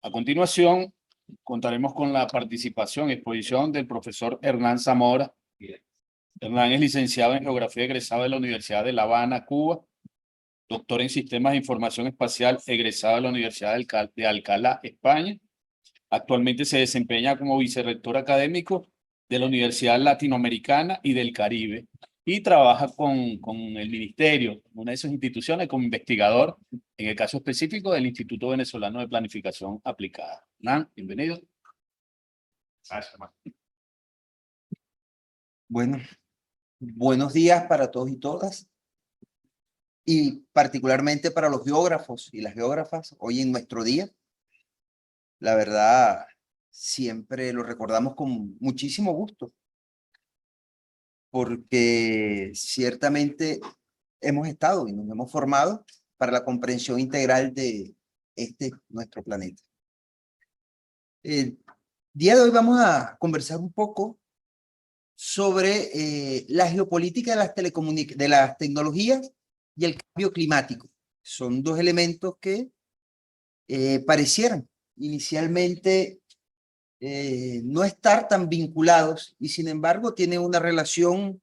A continuación, contaremos con la participación y exposición del profesor Hernán Zamora. Hernán es licenciado en Geografía egresado de la Universidad de La Habana, Cuba, doctor en Sistemas de Información Espacial egresado de la Universidad de Alcalá, España. Actualmente se desempeña como vicerrector académico de la Universidad Latinoamericana y del Caribe y trabaja con el ministerio, una de sus instituciones, como investigador, en el caso específico del Instituto Venezolano de Planificación Aplicada. Hernán, bienvenido. Gracias, Marco. Bueno, buenos días para todos y todas, y particularmente para los geógrafos y las geógrafas hoy en nuestro día. La verdad, siempre lo recordamos con muchísimo gusto, porque ciertamente hemos estado y nos hemos formado para la comprensión integral de nuestro planeta. El día de hoy vamos a conversar un poco sobre la geopolítica de las tecnologías y el cambio climático. Son dos elementos que parecieran inicialmente no estar tan vinculados y sin embargo tienen una relación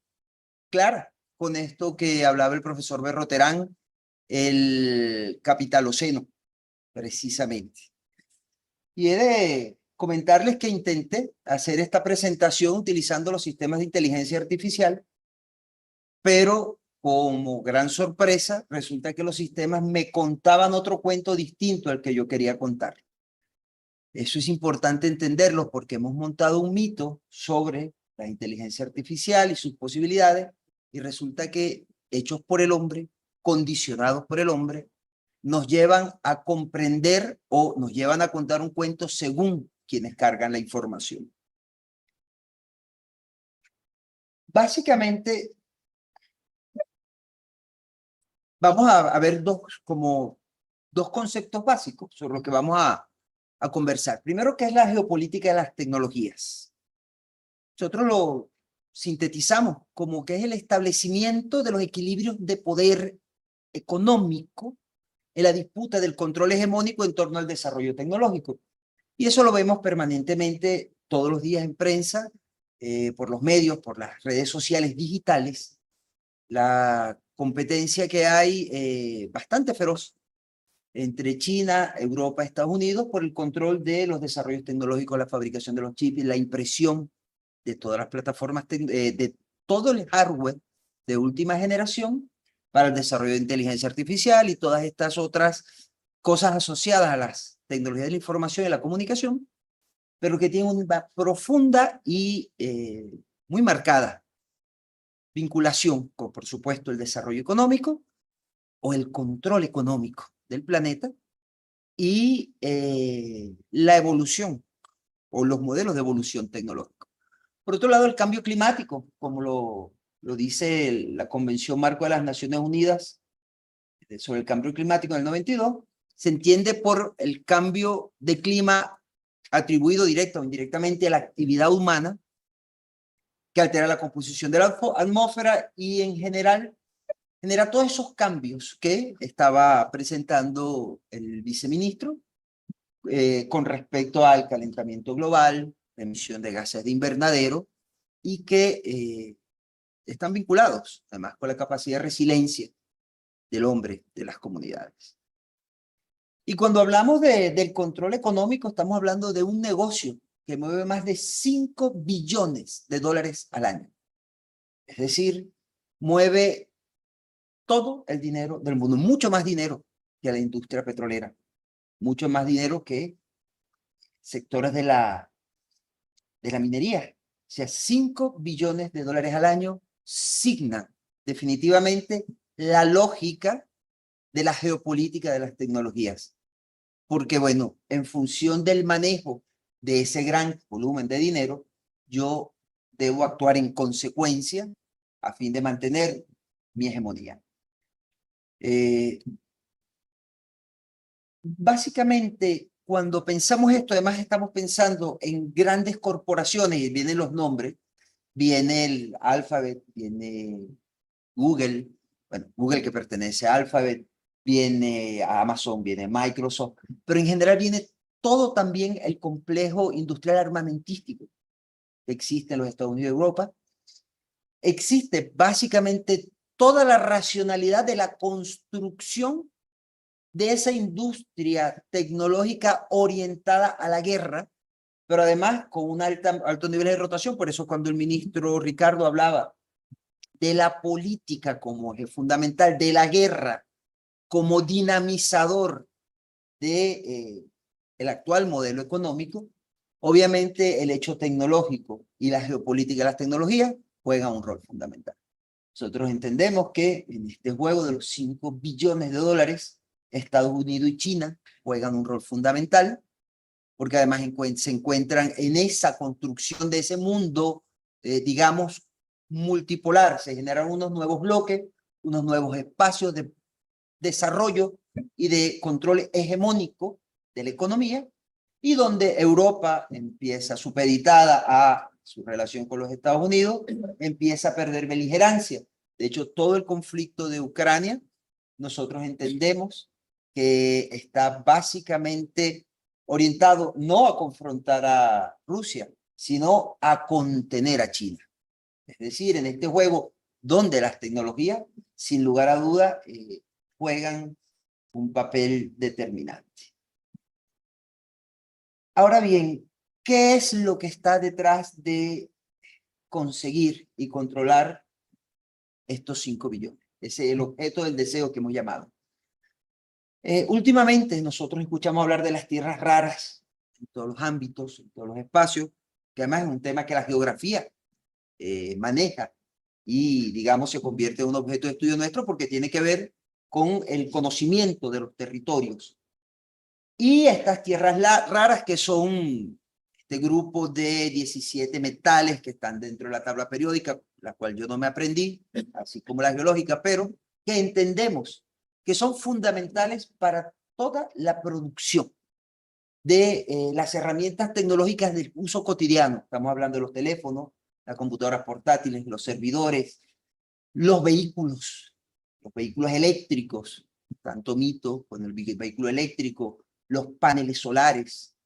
clara con esto que hablaba el profesor Berroterán, el capitaloceno, precisamente. Y he de comentarles que intenté hacer esta presentación utilizando los sistemas de inteligencia artificial, pero como gran sorpresa, resulta que los sistemas me contaban otro cuento distinto al que yo quería contar. Eso es importante entenderlo porque hemos montado un mito sobre la inteligencia artificial y sus posibilidades, y resulta que hechos por el hombre, condicionados por el hombre, nos llevan a comprender o nos llevan a contar un cuento según quienes cargan la información. Básicamente, vamos a ver dos conceptos básicos sobre los que vamos a conversar. Primero, ¿qué es la geopolítica de las tecnologías? Nosotros lo sintetizamos como que es el establecimiento de los equilibrios de poder económico en la disputa del control hegemónico en torno al desarrollo tecnológico. Y eso lo vemos permanentemente todos los días en prensa, por los medios, por las redes sociales digitales, la competencia que hay bastante feroz entre China, Europa, Estados Unidos por el control de los desarrollos tecnológicos, la fabricación de los chips, la impresión de todas las plataformas, de todo el hardware de última generación para el desarrollo de inteligencia artificial y todas estas otras cosas asociadas a las tecnologías de la información y la comunicación, pero que tienen una profunda y muy marcada vinculación con, por supuesto, el desarrollo económico o el control económico del planeta y la evolución o los modelos de evolución tecnológica. Por otro lado, el cambio climático, como lo dice la Convención Marco de las Naciones Unidas sobre el cambio climático del 92, se entiende por el cambio de clima atribuido directa o indirectamente a la actividad humana que altera la composición de la atmósfera y en general genera todos esos cambios que estaba presentando el viceministro con respecto al calentamiento global, la emisión de gases de invernadero y que están vinculados además con la capacidad de resiliencia del hombre, de las comunidades. Y cuando hablamos del control económico, estamos hablando de un negocio que mueve más de 5 billones de dólares al año. Es decir, mueve todo el dinero del mundo, mucho más dinero que la industria petrolera, mucho más dinero que sectores de la minería. O sea, 5 billones de dólares al año signan definitivamente la lógica de la geopolítica de las tecnologías. Porque, bueno, en función del manejo de ese gran volumen de dinero, yo debo actuar en consecuencia a fin de mantener mi hegemonía. Básicamente, cuando pensamos esto, además estamos pensando en grandes corporaciones, y vienen los nombres, viene el Alphabet, viene Google, bueno, Google que pertenece a Alphabet, viene a Amazon, viene Microsoft, pero en general viene todo también el complejo industrial armamentístico que existe en los Estados Unidos y Europa. Existe básicamente toda la racionalidad de la construcción de esa industria tecnológica orientada a la guerra, pero además con un alto nivel de rotación. Por eso cuando el ministro Ricardo hablaba de la política como eje fundamental, de la guerra como dinamizador de el actual modelo económico, obviamente el hecho tecnológico y la geopolítica de las tecnologías juegan un rol fundamental. Nosotros entendemos que en este juego de los 5 billones de dólares, Estados Unidos y China juegan un rol fundamental, porque además se encuentran en esa construcción de ese mundo, digamos, multipolar. Se generan unos nuevos bloques, unos nuevos espacios de desarrollo y de control hegemónico de la economía, y donde Europa empieza supeditada a su relación con los Estados Unidos, empieza a perder beligerancia. De hecho, todo el conflicto de Ucrania, nosotros entendemos que está básicamente orientado no a confrontar a Rusia, sino a contener a China. Es decir, en este juego donde las tecnologías, sin lugar a duda, juegan un papel determinante. Ahora bien, ¿qué es lo que está detrás de conseguir y controlar estos 5 billones? Ese es el objeto del deseo que hemos llamado. Últimamente nosotros escuchamos hablar de las tierras raras en todos los ámbitos, en todos los espacios, que además es un tema que la geografía maneja y, digamos, se convierte en un objeto de estudio nuestro porque tiene que ver con el conocimiento de los territorios. Y estas tierras raras, que son este grupo de 17 metales que están dentro de la tabla periódica, la cual yo no me aprendí, así como la geológica, pero que entendemos que son fundamentales para toda la producción de las herramientas tecnológicas del uso cotidiano. Estamos hablando de los teléfonos, las computadoras portátiles, los servidores, los vehículos eléctricos, tanto mito con el vehículo eléctrico, los paneles solares,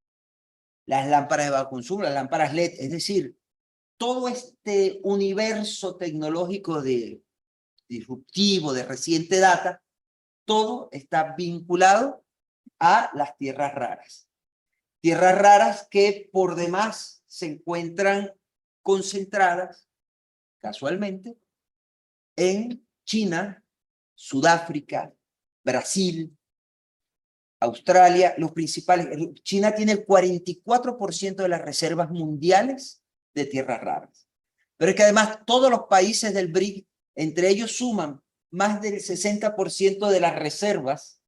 las lámparas de bajo consumo, las lámparas LED, es decir, todo este universo tecnológico disruptivo, de reciente data, todo está vinculado a las tierras raras. Tierras raras que por demás se encuentran concentradas, casualmente, en China, Sudáfrica, Brasil, Australia, los principales. China tiene el 44% de las reservas mundiales de tierras raras. Pero es que además todos los países del BRIC, entre ellos suman más del 60% de las reservas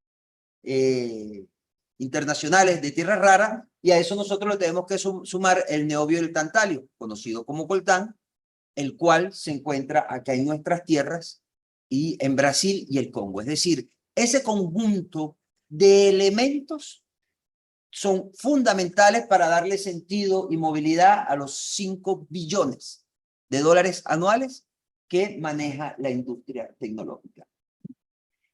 internacionales de tierras raras, y a eso nosotros le tenemos que sumar el niobio y el tantalio, conocido como coltán, el cual se encuentra acá en nuestras tierras y en Brasil y el Congo. Es decir, ese conjunto de elementos son fundamentales para darle sentido y movilidad a los 5 billones de dólares anuales que maneja la industria tecnológica.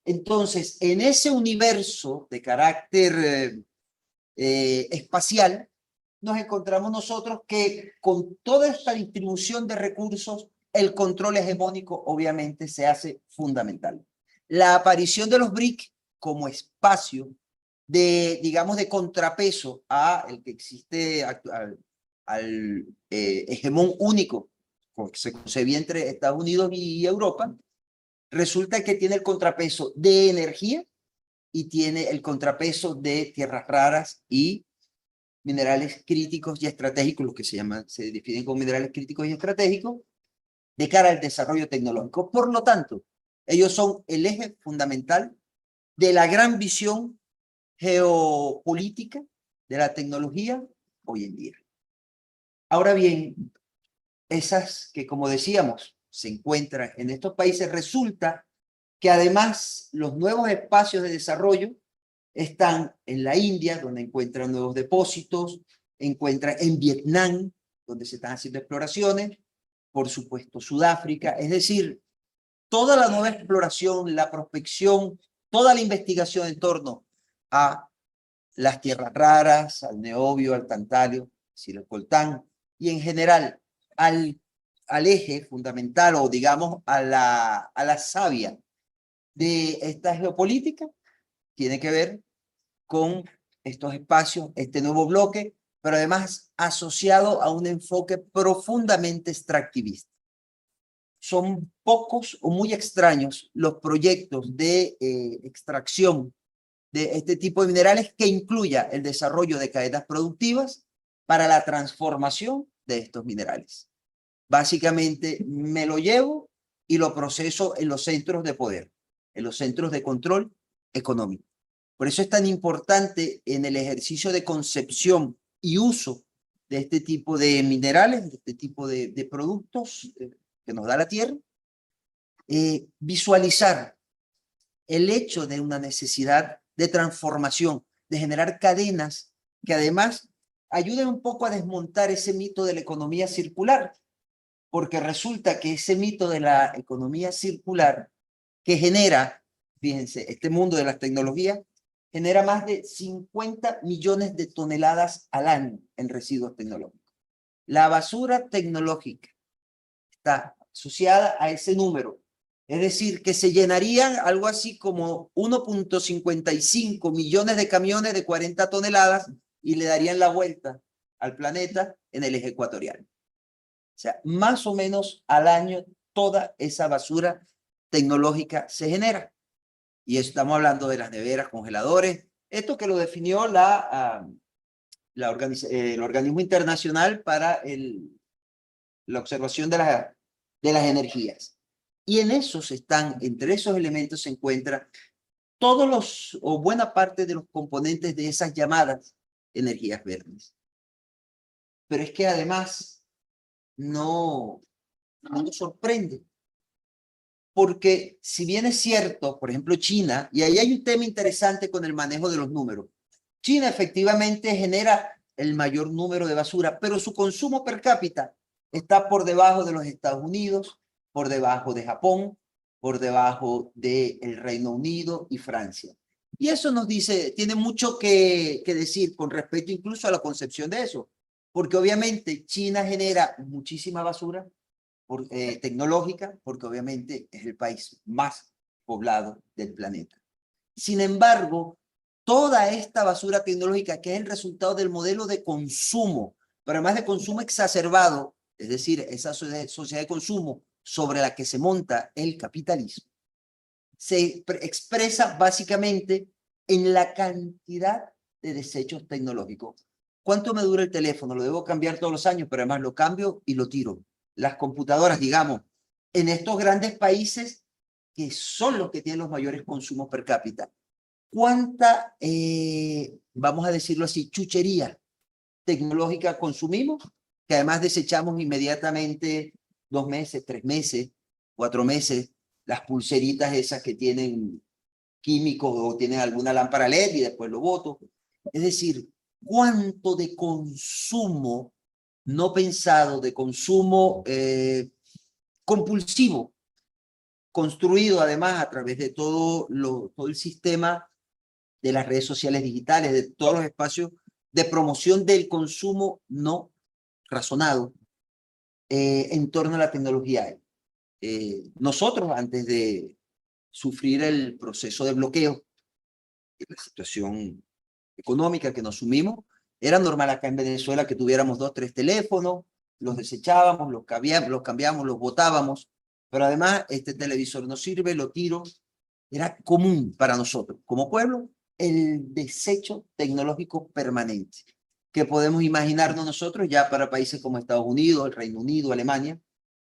Entonces, en ese universo de carácter espacial, nos encontramos nosotros que con toda esta distribución de recursos, el control hegemónico obviamente se hace fundamental. La aparición de los BRIC como espacio de, digamos, de contrapeso a el que existe al hegemón único que se concebía entre Estados Unidos y Europa, resulta que tiene el contrapeso de energía y tiene el contrapeso de tierras raras y minerales críticos y estratégicos, los que se definen como minerales críticos y estratégicos, de cara al desarrollo tecnológico. Por lo tanto, ellos son el eje fundamental de la gran visión geopolítica de la tecnología hoy en día. Ahora bien, esas que, como decíamos, se encuentran en estos países, resulta que además los nuevos espacios de desarrollo están en la India, donde encuentran nuevos depósitos, encuentran en Vietnam, donde se están haciendo exploraciones, por supuesto Sudáfrica, es decir, toda la nueva exploración, la prospección, toda la investigación en torno a las tierras raras, al niobio, al tantalio, es decir, el coltán, y en general al eje fundamental o digamos a la savia de esta geopolítica, tiene que ver con estos espacios, este nuevo bloque, pero además asociado a un enfoque profundamente extractivista. Son pocos o muy extraños los proyectos de extracción de este tipo de minerales que incluya el desarrollo de cadenas productivas para la transformación de estos minerales. Básicamente me lo llevo y lo proceso en los centros de poder, en los centros de control económico. Por eso es tan importante en el ejercicio de concepción y uso de este tipo de minerales, de este tipo de productos que nos da la tierra, visualizar el hecho de una necesidad de transformación, de generar cadenas que además ayuden un poco a desmontar ese mito de la economía circular, porque resulta que ese mito de la economía circular que genera, fíjense, este mundo de las tecnologías, genera más de 50 millones de toneladas al año en residuos tecnológicos. La basura tecnológica está asociada a ese número. Es decir, que se llenarían algo así como 1.55 millones de camiones de 40 toneladas y le darían la vuelta al planeta en el eje ecuatorial. O sea, más o menos al año toda esa basura tecnológica se genera. Y estamos hablando de las neveras, congeladores, esto que lo definió el organismo internacional para la observación de las energías. Y en esos están, entre esos elementos se encuentran todos los, o buena parte de los componentes de esas llamadas energías verdes. Pero es que además no nos sorprende. Porque si bien es cierto, por ejemplo, China, y ahí hay un tema interesante con el manejo de los números. China efectivamente genera el mayor número de basura, pero su consumo per cápita está por debajo de los Estados Unidos, por debajo de Japón, por debajo del Reino Unido y Francia. Y eso nos dice, tiene mucho que decir con respecto incluso a la concepción de eso, porque obviamente China genera muchísima basura, tecnológica, porque obviamente es el país más poblado del planeta. Sin embargo, toda esta basura tecnológica, que es el resultado del modelo de consumo, pero además de consumo exacerbado, es decir, esa sociedad de consumo sobre la que se monta el capitalismo, se expresa básicamente en la cantidad de desechos tecnológicos. ¿Cuánto me dura el teléfono? Lo debo cambiar todos los años, pero además lo cambio y lo tiro. Las computadoras, digamos, en estos grandes países que son los que tienen los mayores consumos per cápita. ¿Cuánta, vamos a decirlo así, chuchería tecnológica consumimos? Que además desechamos inmediatamente 2 meses, 3 meses, 4 meses, las pulseritas esas que tienen químicos o tienen alguna lámpara LED y después lo boto. Es decir, ¿cuánto de consumo no pensado, de consumo compulsivo, construido además a través de todo el sistema de las redes sociales digitales, de todos los espacios de promoción del consumo no razonado en torno a la tecnología? Nosotros, antes de sufrir el proceso de bloqueo, la situación económica que nos sumimos, era normal acá en Venezuela que tuviéramos 2, 3 teléfonos, los desechábamos, los cambiamos, los botábamos, pero además este televisor no sirve, lo tiro. Era común para nosotros, como pueblo, el desecho tecnológico permanente, que podemos imaginarnos nosotros ya para países como Estados Unidos, el Reino Unido, Alemania,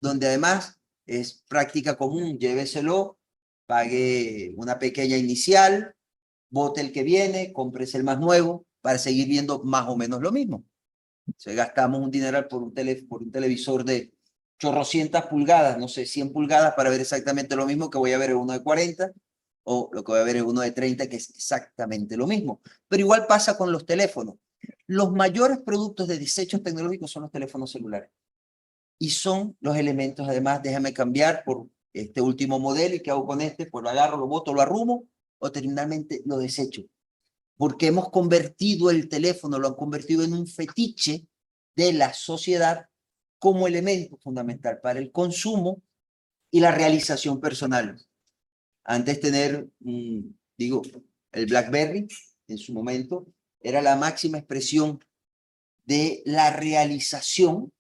donde además es práctica común, lléveselo, pague una pequeña inicial, bote el que viene, compres el más nuevo para seguir viendo más o menos lo mismo. Se gastamos un dineral por un televisor de chorrocientas pulgadas, no sé, 100 pulgadas para ver exactamente lo mismo que voy a ver en uno de 40 o lo que voy a ver en uno de 30, que es exactamente lo mismo. Pero igual pasa con los teléfonos. Los mayores productos de desechos tecnológicos son los teléfonos celulares. Y son los elementos, además, déjame cambiar por este último modelo y qué hago con este, pues lo agarro, lo boto, lo arrumo o terminalmente lo desecho. porque hemos convertido el teléfono, lo han convertido en un fetiche de la sociedad como elemento fundamental para el consumo y la realización personal. Antes tener, digo, el BlackBerry en su momento era la máxima expresión de la realización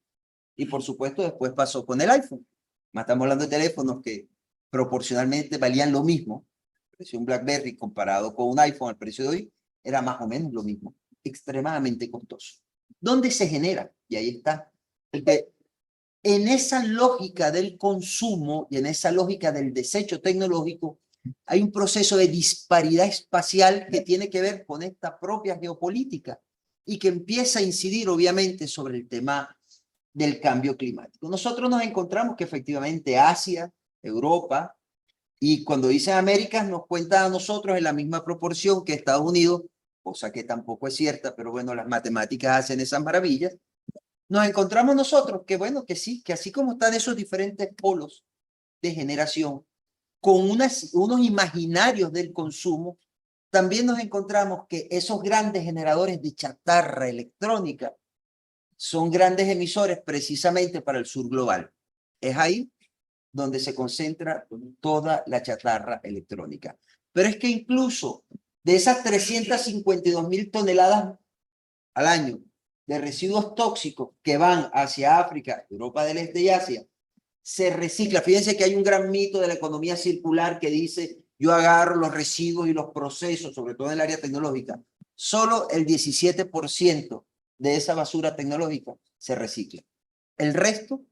y por supuesto después pasó con el iPhone. Estamos hablando de teléfonos que proporcionalmente valían lo mismo. El precio de un BlackBerry comparado con un iPhone al precio de hoy era más o menos lo mismo, extremadamente costoso. ¿Dónde se genera? Y ahí está. En esa lógica del consumo y en esa lógica del desecho tecnológico, hay un proceso de disparidad espacial que tiene que ver con esta propia geopolítica y que empieza a incidir obviamente sobre el tema del cambio climático. Nosotros nos encontramos que efectivamente Asia, Europa, y cuando dicen Américas nos cuentan a nosotros en la misma proporción que Estados Unidos, cosa que tampoco es cierta, pero bueno, las matemáticas hacen esas maravillas. Nos encontramos nosotros que bueno, que sí, que así como están esos diferentes polos de generación, con unos imaginarios del consumo, también nos encontramos que esos grandes generadores de chatarra electrónica son grandes emisores precisamente para el sur global. Es ahí donde se concentra toda la chatarra electrónica. Pero es que incluso de esas 352.000 toneladas al año de residuos tóxicos que van hacia África, Europa del Este y Asia, se recicla. Fíjense que hay un gran mito de la economía circular que dice, yo agarro los residuos y los procesos, sobre todo en el área tecnológica. Solo el 17% de esa basura tecnológica se recicla. El resto,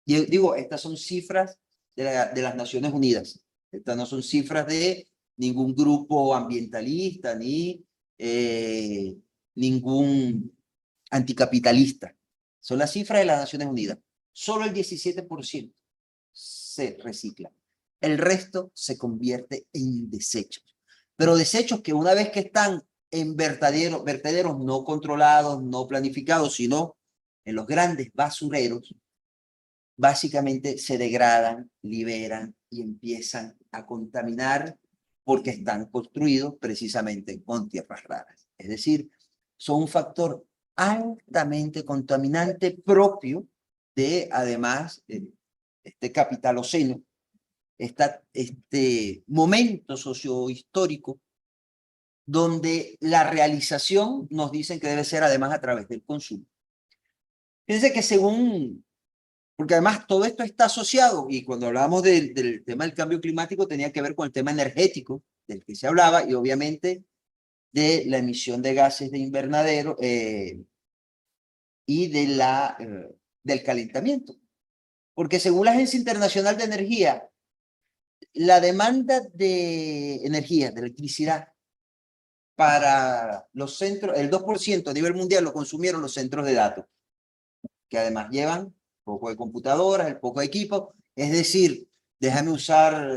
yo digo, estas son cifras de las Naciones Unidas. Estas no son cifras de ningún grupo ambientalista ni ningún anticapitalista. Son las cifras de las Naciones Unidas. Solo el 17% se recicla. El resto se convierte en desechos. Pero desechos que una vez que están en vertederos no controlados, no planificados, sino en los grandes basureros, básicamente se degradan, liberan y empiezan a contaminar porque están construidos precisamente con tierras raras. Es decir, son un factor altamente contaminante propio de, además, este capitaloceno, este momento sociohistórico donde la realización nos dicen que debe ser además a través del consumo. Fíjense que según, porque además todo esto está asociado, y cuando hablábamos del tema del cambio climático tenía que ver con el tema energético del que se hablaba y obviamente de la emisión de gases de invernadero y del calentamiento. Porque según la Agencia Internacional de Energía, la demanda de energía, de electricidad, para los centros, el 2% a nivel mundial lo consumieron los centros de datos, que además llevan poco de computadoras, el poco de equipo. Es decir, déjame usar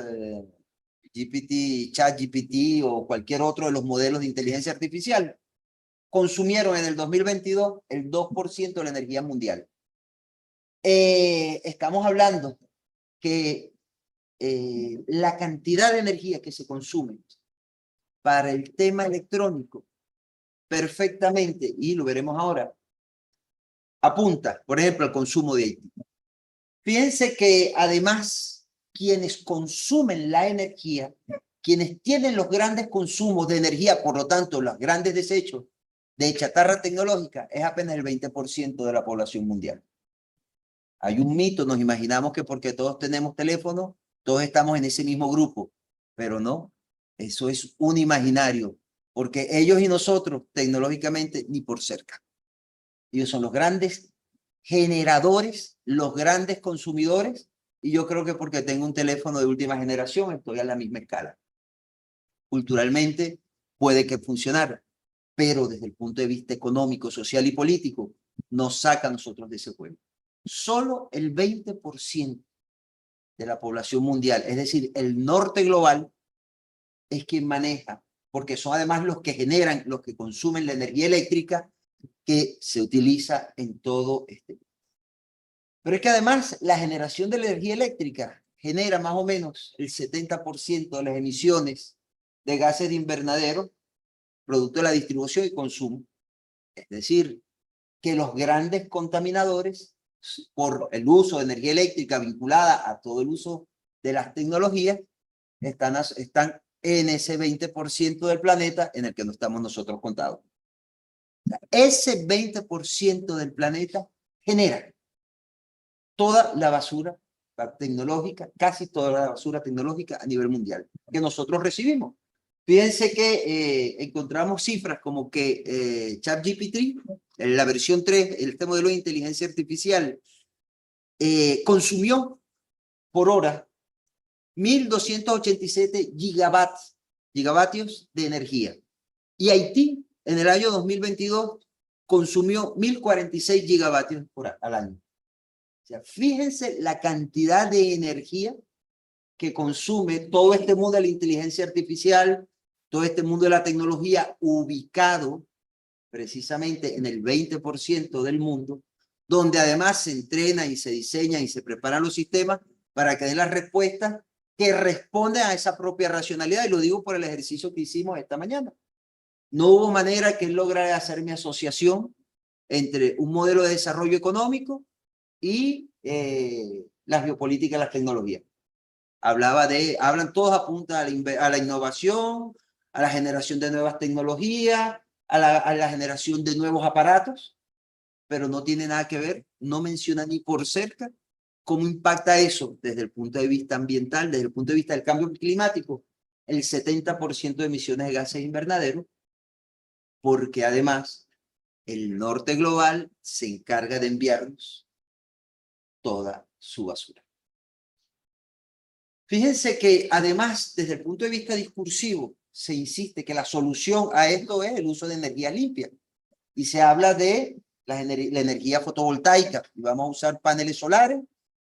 GPT, ChatGPT o cualquier otro de los modelos de inteligencia artificial. Consumieron en el 2022 el 2% de la energía mundial. Estamos hablando que la cantidad de energía que se consume para el tema electrónico perfectamente, y lo veremos ahora, apunta, por ejemplo, al consumo de Haití. Fíjense que además quienes consumen la energía, quienes tienen los grandes consumos de energía, por lo tanto, los grandes desechos de chatarra tecnológica, es apenas el 20% de la población mundial. Hay un mito, nos imaginamos que porque todos tenemos teléfono, todos estamos en ese mismo grupo, pero no, eso es un imaginario, porque ellos y nosotros tecnológicamente ni por cerca. Ellos son los grandes generadores, los grandes consumidores, y yo creo que porque tengo un teléfono de última generación estoy a la misma escala. Culturalmente puede que funcionara, pero desde el punto de vista económico, social y político, nos saca a nosotros de ese juego. Solo el 20% de la población mundial, es decir, el norte global, es quien maneja, porque son además los que generan, los que consumen la energía eléctrica que se utiliza en todo este mundo. Pero es que además la generación de la energía eléctrica genera más o menos el 70% de las emisiones de gases de invernadero producto de la distribución y consumo. Es decir, que los grandes contaminadores, por el uso de energía eléctrica vinculada a todo el uso de las tecnologías, están en ese 20% del planeta en el que no estamos nosotros contados. Ese 20% del planeta genera toda la basura tecnológica, casi toda la basura tecnológica a nivel mundial, que nosotros recibimos. Fíjense que encontramos cifras como que ChatGPT, la versión 3, este modelo de inteligencia artificial, consumió por hora 1.287 gigavatios de energía. Y Haití, en el año 2022, consumió 1.046 gigavatios al año. O sea, fíjense la cantidad de energía que consume todo este mundo de la inteligencia artificial, todo este mundo de la tecnología, ubicado precisamente en el 20% del mundo, donde además se entrena y se diseña y se preparan los sistemas para que den las respuestas que responden a esa propia racionalidad. Y lo digo por el ejercicio que hicimos esta mañana. No hubo manera que él lograra hacer mi asociación entre un modelo de desarrollo económico y la geopolítica y las tecnologías. Hablan todos apuntan a la innovación, a la generación de nuevas tecnologías, a la generación de nuevos aparatos, pero no tiene nada que ver, no menciona ni por cerca cómo impacta eso desde el punto de vista ambiental, desde el punto de vista del cambio climático, el 70% de emisiones de gases invernaderos, porque además el norte global se encarga de enviarnos toda su basura. Fíjense que además, desde el punto de vista discursivo, se insiste que la solución a esto es el uso de energía limpia. Y se habla de la energía fotovoltaica. Y vamos a usar paneles solares.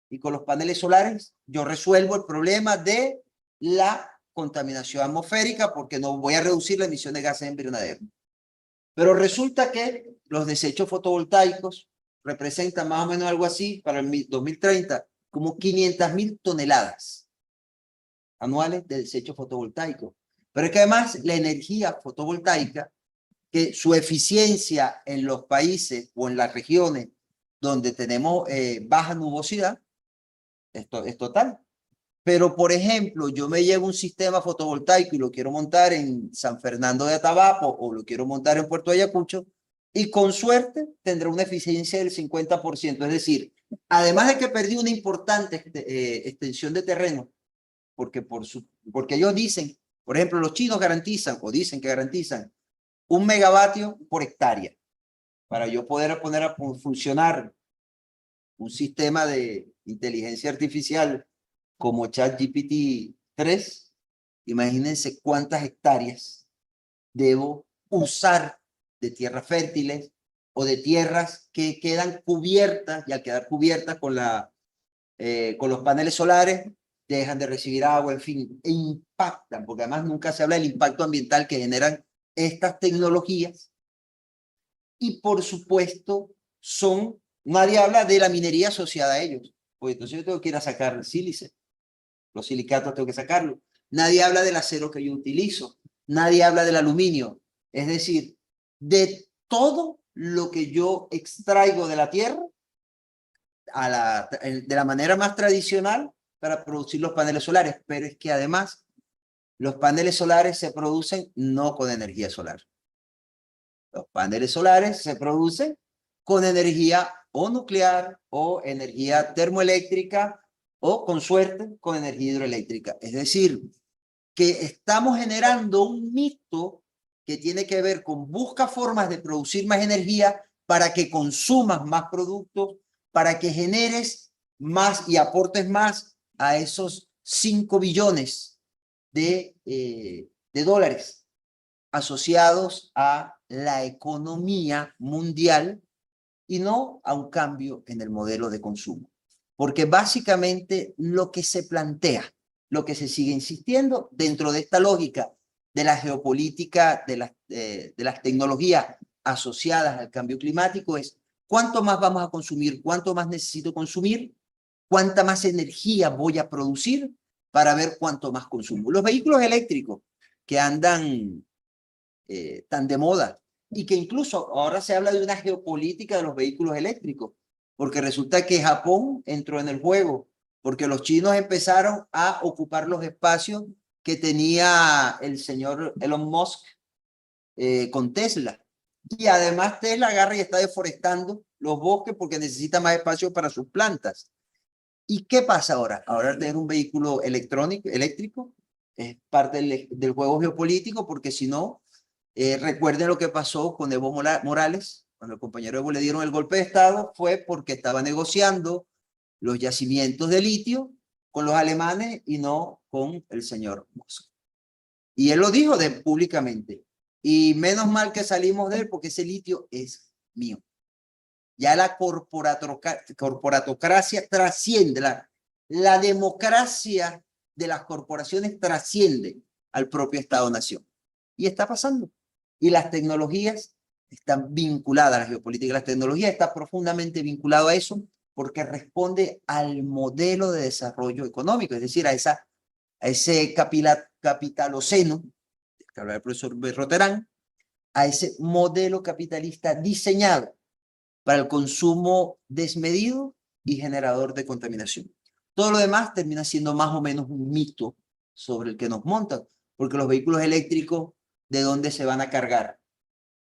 Y con los paneles solares yo resuelvo el problema de la contaminación atmosférica porque no voy a reducir la emisión de gases invernadero. Pero resulta que los desechos fotovoltaicos representan más o menos algo así para el 2030, como 500.000 toneladas anuales de desechos fotovoltaicos. Pero es que además la energía fotovoltaica, que su eficiencia en los países o en las regiones donde tenemos baja nubosidad, esto es total. Pero, por ejemplo, yo me llevo un sistema fotovoltaico y lo quiero montar en San Fernando de Atabapo o lo quiero montar en Puerto Ayacucho y con suerte tendrá una eficiencia del 50%. Es decir, además de que perdí una importante extensión de terreno, porque ellos dicen, por ejemplo, los chinos garantizan o dicen que garantizan 1 megavatio por hectárea para yo poder poner a funcionar un sistema de inteligencia artificial como ChatGPT 3, imagínense cuántas hectáreas debo usar de tierras fértiles o de tierras que quedan cubiertas, y al quedar cubiertas con los paneles solares, dejan de recibir agua, en fin, e impactan, porque además nunca se habla del impacto ambiental que generan estas tecnologías. Y por supuesto, nadie habla de la minería asociada a ellos, pues entonces yo tengo que ir a sacar el sílice. Los silicatos tengo que sacarlo. Nadie habla del acero que yo utilizo. Nadie habla del aluminio. Es decir, de todo lo que yo extraigo de la tierra de la manera más tradicional para producir los paneles solares. Pero es que además los paneles solares se producen no con energía solar. Los paneles solares se producen con energía o nuclear o energía termoeléctrica o, con suerte, con energía hidroeléctrica. Es decir, que estamos generando un mito que tiene que ver con busca formas de producir más energía para que consumas más productos, para que generes más y aportes más a esos 5 billones de dólares asociados a la economía mundial y no a un cambio en el modelo de consumo. Porque básicamente lo que se plantea, lo que se sigue insistiendo dentro de esta lógica de la geopolítica, de las tecnologías asociadas al cambio climático es cuánto más vamos a consumir, cuánto más necesito consumir, cuánta más energía voy a producir para ver cuánto más consumo. Los vehículos eléctricos que andan tan de moda y que incluso ahora se habla de una geopolítica de los vehículos eléctricos, porque resulta que Japón entró en el juego, porque los chinos empezaron a ocupar los espacios que tenía el señor Elon Musk con Tesla. Y además Tesla agarra y está deforestando los bosques porque necesita más espacio para sus plantas. ¿Y qué pasa ahora? Ahora tener un vehículo eléctrico es parte del juego geopolítico, porque si no, recuerden lo que pasó con Evo Morales, cuando el compañero Evo le dieron el golpe de Estado, fue porque estaba negociando los yacimientos de litio con los alemanes y no con el señor Musk. Y él lo dijo públicamente. Y menos mal que salimos de él, porque ese litio es mío. Ya la corporatocracia trasciende, la democracia de las corporaciones trasciende al propio Estado-nación. Y está pasando. Y las tecnologías están vinculadas a la geopolítica. Las tecnologías están profundamente vinculadas a eso, porque responde al modelo de desarrollo económico, es decir, a ese capitaloceno, que habla el profesor Roterán, a ese modelo capitalista diseñado para el consumo desmedido y generador de contaminación. Todo lo demás termina siendo más o menos un mito sobre el que nos montan, porque los vehículos eléctricos, ¿de dónde se van a cargar?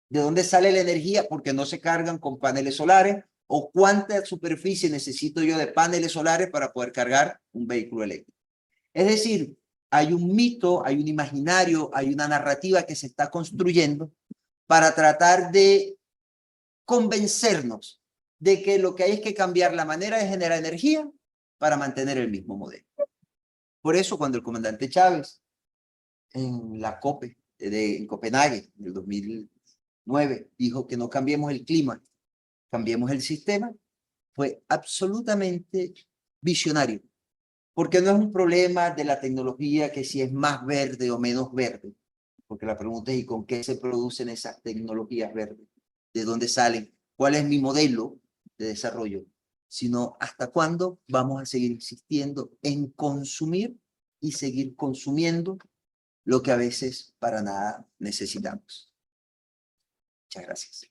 ¿De dónde sale la energía? Porque no se cargan con paneles solares. ¿O cuánta superficie necesito yo de paneles solares para poder cargar un vehículo eléctrico? Es decir, hay un mito, hay un imaginario, hay una narrativa que se está construyendo para tratar de convencernos de que lo que hay es que cambiar la manera de generar energía para mantener el mismo modelo. Por eso, cuando el comandante Chávez en la COPE en Copenhague en el 2009 dijo que no cambiemos el clima, cambiemos el sistema, fue absolutamente visionario, porque no es un problema de la tecnología que si es más verde o menos verde, porque la pregunta es ¿y con qué se producen esas tecnologías verdes? ¿De dónde salen? ¿Cuál es mi modelo de desarrollo? Sino hasta cuándo vamos a seguir insistiendo en consumir y seguir consumiendo lo que a veces para nada necesitamos. Muchas gracias.